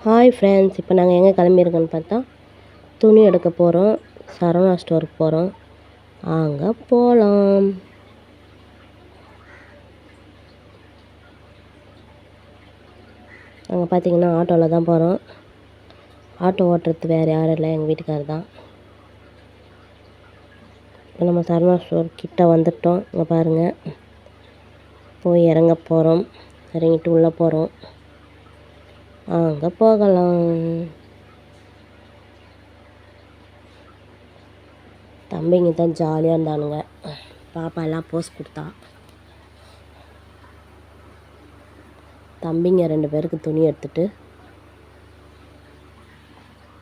Hi friends, இப்போ நாங்கள் எங்கே கிளம்பியிருக்கோன்னு பார்த்தா துணி எடுக்க போகிறோம். சரவணா ஸ்டோருக்கு போகிறோம். அங்கே போகலாம். அங்கே பார்த்தீங்கன்னா ஆட்டோவில் தான் போகிறோம். ஆட்டோ ஓட்டுறது வேறு யாரும் இல்லை, எங்கள் வீட்டுக்காரர் தான். இப்போ நம்ம சரவணா ஸ்டோர் கிட்ட வந்துட்டோம். இங்கே பாருங்கள், போய் இறங்க போகிறோம். இறங்கிட்டு உள்ளே போகிறோம். அங்கே போகலாம். தம்பிங்க தான் ஜாலியாக இருந்தானுங்க. பாப்பா எல்லாம் போஸ் கொடுத்தா. தம்பிங்க 2 பேருக்கு துணி எடுத்துட்டு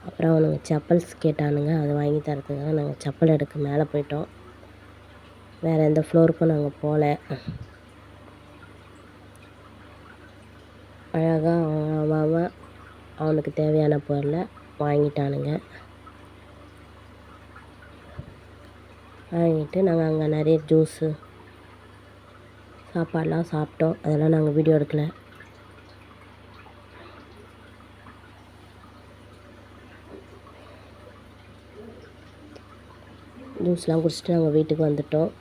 அப்புறம் அவனுங்க செப்பல்ஸ் கேட்டானுங்க. அதை வாங்கி தரதுக்காக நாங்கள் செப்பல் எடுக்க மேலே போயிட்டோம். வேறு எந்த ஃப்ளோருக்கும் நாங்கள் போகல. அழகாக அவன் அவனுக்கு தேவையான பொருளை வாங்கிட்டானுங்க. வாங்கிட்டு நாங்கள் அங்கே நிறைய ஜூஸு சாப்பாடெலாம் சாப்பிட்டோம். அதெல்லாம் நாங்கள் வீடியோ எடுக்கல. ஜூஸ்லாம் குடிச்சிட்டு நாங்கள் வீட்டுக்கு வந்துட்டோம்.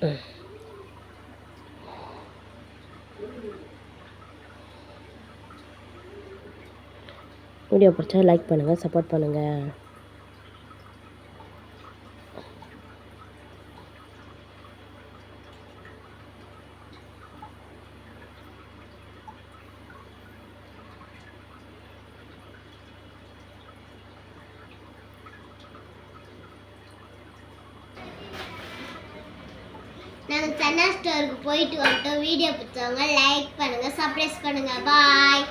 வீடியோ பிடிச்சா லைக் பண்ணுங்கள், சப்போர்ட் பண்ணுங்கள். நாங்கள் சரவணா ஸ்டோருக்கு போயிட்டு வந்துட்டோம். வீடியோ பிடிச்சவங்க லைக் பண்ணுங்கள், சப்ஸ்கிரைப் பண்ணுங்கள். பாய்.